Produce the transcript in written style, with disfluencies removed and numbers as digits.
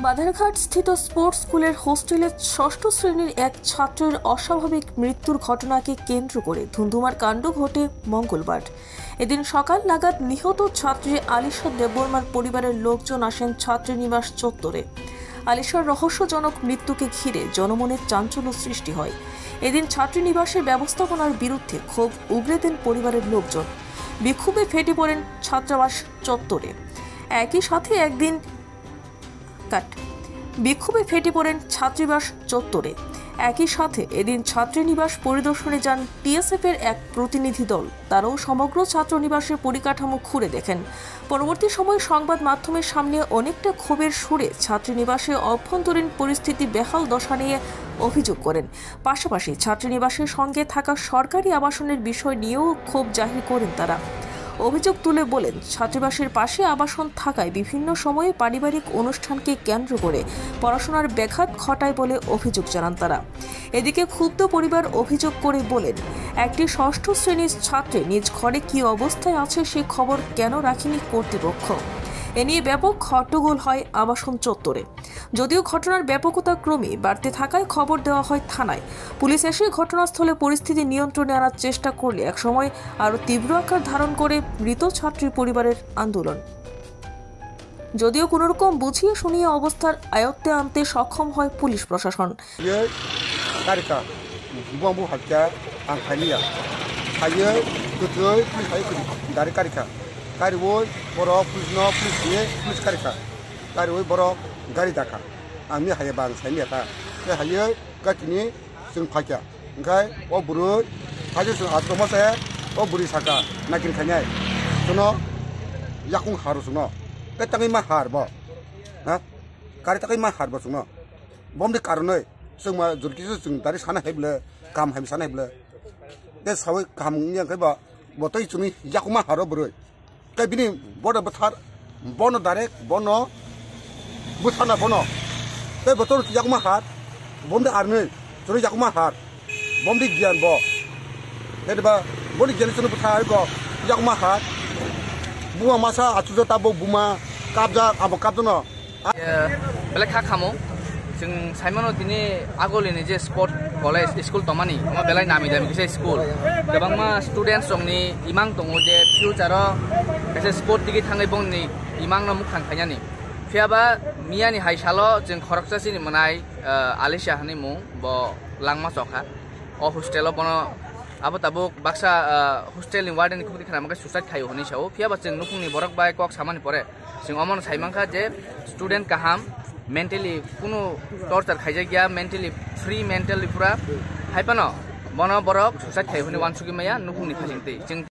বাধারঘাট স্থিত স্পোর্টস স্কুলের হোস্টেলে ষষ্ঠ শ্রেণীর এক ছাত্রের অস্বাভাবিক মৃত্যুর ঘটনাকে কেন্দ্র করে ধুন্ধুমার কাণ্ড ঘটে মঙ্গলবার। এদিন সকাল নাগাদ নিহত ছাত্রী আলিশা দেববর্মার পরিবারের লোকজন আসেন ছাত্রীনিবাস চত্বরে। আলিশার রহস্যজনক মৃত্যুকে ঘিরে জনমনে চাঞ্চল্য সৃষ্টি হয়। এদিন ছাত্রীনিবাসের ব্যবস্থাপনার বিরুদ্ধে ক্ষোভ উগরে দেন পরিবারের লোকজন। বিক্ষোভে ফেটে পড়েন ছাত্রাবাস চত্বরে। একই সাথে ছাত্রীবাস চত্বরে। একই সাথে এদিন ছাত্রীনিবাস পরিদর্শনে যান টিএসএফ-এর এক প্রতিনিধি দল। তারাও সমগ্র ছাত্রনিবাসের পরিকাঠামো ঘুরে দেখেন। পরবর্তী সময়ে সংবাদ মাধ্যমের সামনে অনেকটা ক্ষোভের সুরে ছাত্রীনিবাসে অভ্যন্তরীণ পরিস্থিতি বেহাল দশা নিয়ে অভিযোগ করেন। পাশাপাশি ছাত্রীনিবাসের সঙ্গে থাকা সরকারি আবাসনের বিষয় নিয়েও ক্ষোভ জাহির করেন তারা। অভিযোগ তুলে বলেন, ছাত্রাবাসের পাশে আবাসন থাকায় বিভিন্ন সময়ে পারিবারিক অনুষ্ঠানকে কেন্দ্র করে পড়াশোনার ব্যাঘাত ঘটায় বলে অভিযোগ জানান তারা। এদিকে ক্ষুব্ধ পরিবার অভিযোগ করে বলেন, একটি ষষ্ঠ শ্রেণীর ছাত্রী নিজ ঘরে কী অবস্থায় আছে সে খবর কেন রাখেনি কর্তৃপক্ষ। এ নিয়ে ব্যাপক হট্টগোল হয় আবাসন চত্বরে। যদিও ঘটনার ব্যাপকতা ক্রমে বাড়তে থাকায় খবর দেওয়া হয় থানায়। পুলিশ এসে ঘটনাস্থলে পরিস্থিতি নিয়ন্ত্রণে আনার চেষ্টা করলে একসময় আরও তীব্র আকার ধারণ করে মৃত ছাত্রীর পরিবারের আন্দোলন। যদিও কোনোরকম বুঝিয়ে শুনিয়ে অবস্থার আয়ত্তে আনতে সক্ষম হয় পুলিশ প্রশাসন। Kariwoy borok pulis no pulis ye pulis karika kariwoy borok gari daka ami haye bang saini ta ke haye ka kini sing phakya ngai o buru haje sing atoma se o buri saka nakin khanyai suno yakung haru suno ke tangi ma har bo ha kari takai ma har bo suno bomde karonoi sing ma julki sing dari sana heble kam hem sana heble te sawi kam nya kai ba botoi chuni yakuma haro buru cái bini bono bathar bono direct bono buthana bono cái botol yakma hat bomde arne chori yakma hat bomde gyan bo cái ba bomde gyan chunu buthar go yakma hat buma masa achujo tabo buma kabja abo kabdono belek ha khamo जों साइमनो दिनै आगोलनि जे sport college school तमानि मा बेलाय नामि दामि किसे school गोबांमा students दंनि इमां दङ जे फिउचाराव किसे स्पोर्ट दिगि थाङै बंनि इमांनो मुख थांखायानि फियाबा मियानि हाइसालो जों खरकसासिनि मोनाय आलिशा हानि मुं ब लांमा चखा अ हस्टेलाव बनो आबो ताबो बाक्सा हस्टेलनि वार्डेननि खुदि खानामका सुसाइड खायो हनि साव फियाबा जों नुखुंनि बरक बाय कक सामानि परे जों अमन साइमांखा जे स्टुडेन्ट काहाम मेन्टेलि कुनो टर्चार खाइजा गया मेन्टेलि फ्री मेन्टेलि पुरा हाइपानो बनो बरक सुसाइड खायो हनि वानसुगि माया नुखुंनि खासिंते जों